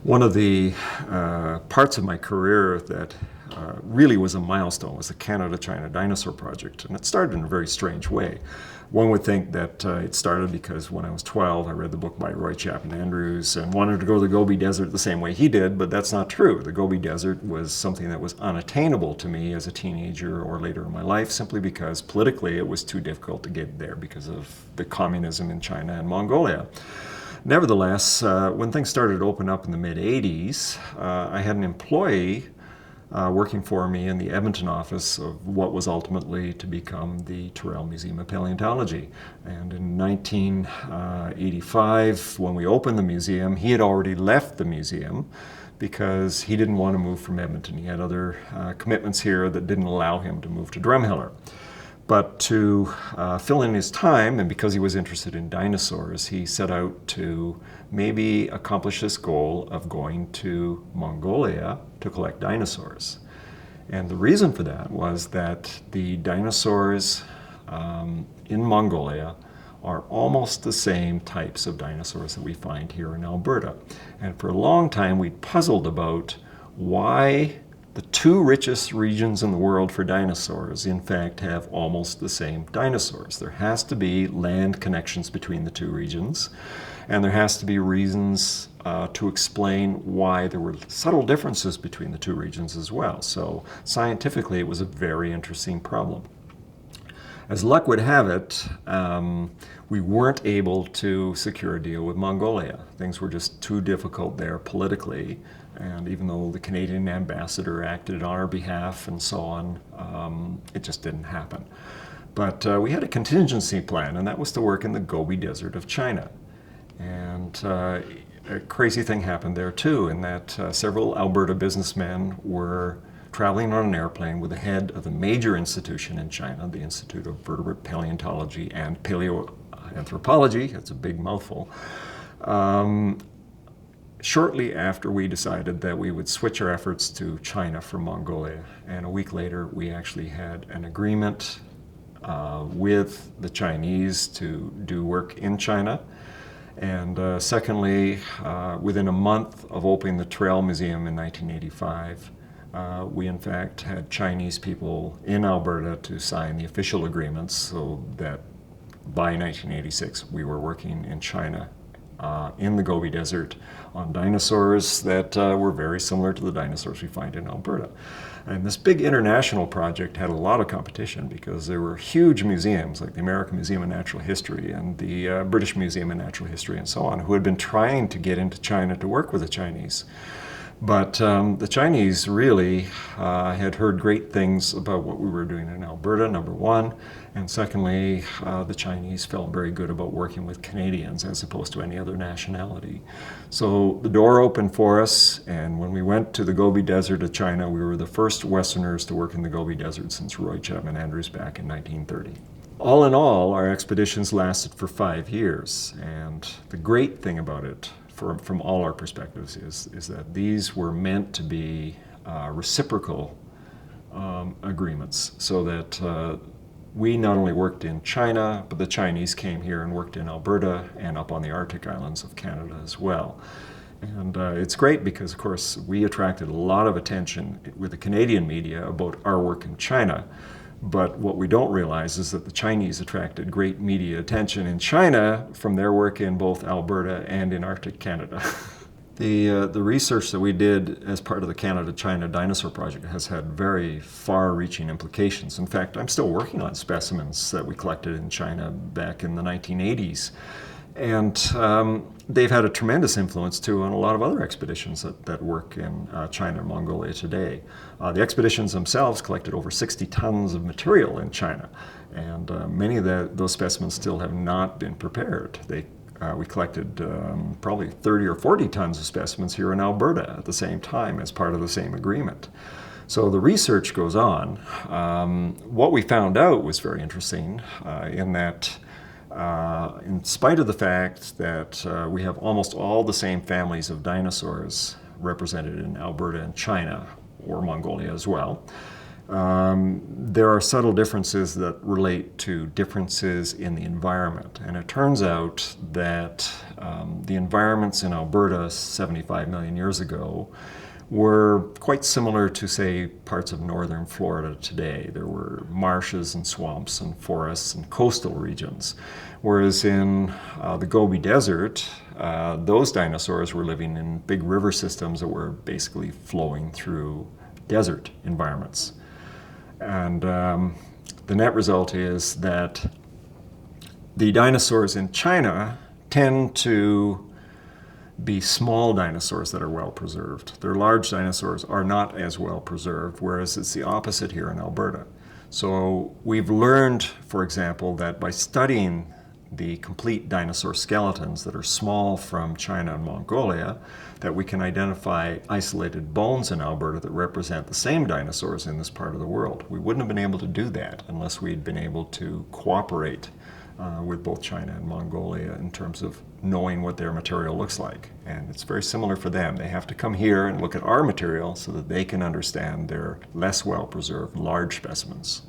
One of the parts of my career that really was a milestone was the Canada-China Dinosaur Project, and it started in a very strange way. One would think that it started because when I was 12, I read the book by Roy Chapman Andrews and wanted to go to the Gobi Desert the same way he did, but that's not true. The Gobi Desert was something that was unattainable to me as a teenager or later in my life, simply because politically it was too difficult to get there because of the communism in China and Mongolia. Nevertheless, when things started to open up in the mid-'80s, I had an employee working for me in the Edmonton office of what was ultimately to become the Terrell Museum of Paleontology. And in 1985, when we opened the museum, he had already left the museum because he didn't want to move from Edmonton. He had other commitments here that didn't allow him to move to Drumheller. But to fill in his time, and because he was interested in dinosaurs, he set out to maybe accomplish this goal of going to Mongolia to collect dinosaurs. And the reason for that was that the dinosaurs in Mongolia are almost the same types of dinosaurs that we find here in Alberta. And for a long time, we puzzled about why the two richest regions in the world for dinosaurs, in fact, have almost the same dinosaurs. There has to be land connections between the two regions, and there has to be reasons to explain why there were subtle differences between the two regions as well. So scientifically, it was a very interesting problem. As luck would have it, we weren't able to secure a deal with Mongolia. Things were just too difficult there politically. And even though the Canadian ambassador acted on our behalf and so on, it just didn't happen. But we had a contingency plan, and that was to work in the Gobi Desert of China. And a crazy thing happened there too, in that several Alberta businessmen were traveling on an airplane with the head of the major institution in China, the Institute of Vertebrate Paleontology and Paleoanthropology. That's a big mouthful. Shortly after we decided that we would switch our efforts to China from Mongolia, and a week later we actually had an agreement with the Chinese to do work in China. And secondly, within a month of opening the Terrell Museum in 1985, we in fact had Chinese people in Alberta to sign the official agreements, so that by 1986 we were working in China in the Gobi Desert on dinosaurs that were very similar to the dinosaurs we find in Alberta. And this big international project had a lot of competition because there were huge museums like the American Museum of Natural History and the British Museum of Natural History and so on, who had been trying to get into China to work with the Chinese. But the Chinese really had heard great things about what we were doing in Alberta, number one. And secondly, the Chinese felt very good about working with Canadians as opposed to any other nationality. So the door opened for us, and when we went to the Gobi Desert of China, we were the first Westerners to work in the Gobi Desert since Roy Chapman Andrews back in 1930. All in all, our expeditions lasted for 5 years, and the great thing about it, from all our perspectives, is that these were meant to be reciprocal agreements, so that we not only worked in China, but the Chinese came here and worked in Alberta and up on the Arctic islands of Canada as well. And it's great because, of course, we attracted a lot of attention with the Canadian media about our work in China. But what we don't realize is that the Chinese attracted great media attention in China from their work in both Alberta and in Arctic Canada. The research that we did as part of the Canada-China Dinosaur Project has had very far-reaching implications. In fact, I'm still working on specimens that we collected in China back in the 1980s. And they've had a tremendous influence, too, on a lot of other expeditions that work in China and Mongolia today. The expeditions themselves collected over 60 tons of material in China, and many of those specimens still have not been prepared. We collected probably 30 or 40 tons of specimens here in Alberta at the same time as part of the same agreement. So the research goes on. What we found out was very interesting in that in spite of the fact that we have almost all the same families of dinosaurs represented in Alberta and China, or Mongolia as well, There are subtle differences that relate to differences in the environment. And it turns out that the environments in Alberta 75 million years ago were quite similar to, say, parts of northern Florida today. There were marshes and swamps and forests and coastal regions. Whereas in the Gobi Desert, those dinosaurs were living in big river systems that were basically flowing through desert environments. And the net result is that the dinosaurs in China tend to be small dinosaurs that are well preserved. Their large dinosaurs are not as well preserved, whereas it's the opposite here in Alberta. So we've learned, for example, that by studying the complete dinosaur skeletons that are small from China and Mongolia, that we can identify isolated bones in Alberta that represent the same dinosaurs in this part of the world. We wouldn't have been able to do that unless we'd been able to cooperate with both China and Mongolia in terms of knowing what their material looks like. And it's very similar for them. They have to come here and look at our material so that they can understand their less well-preserved large specimens.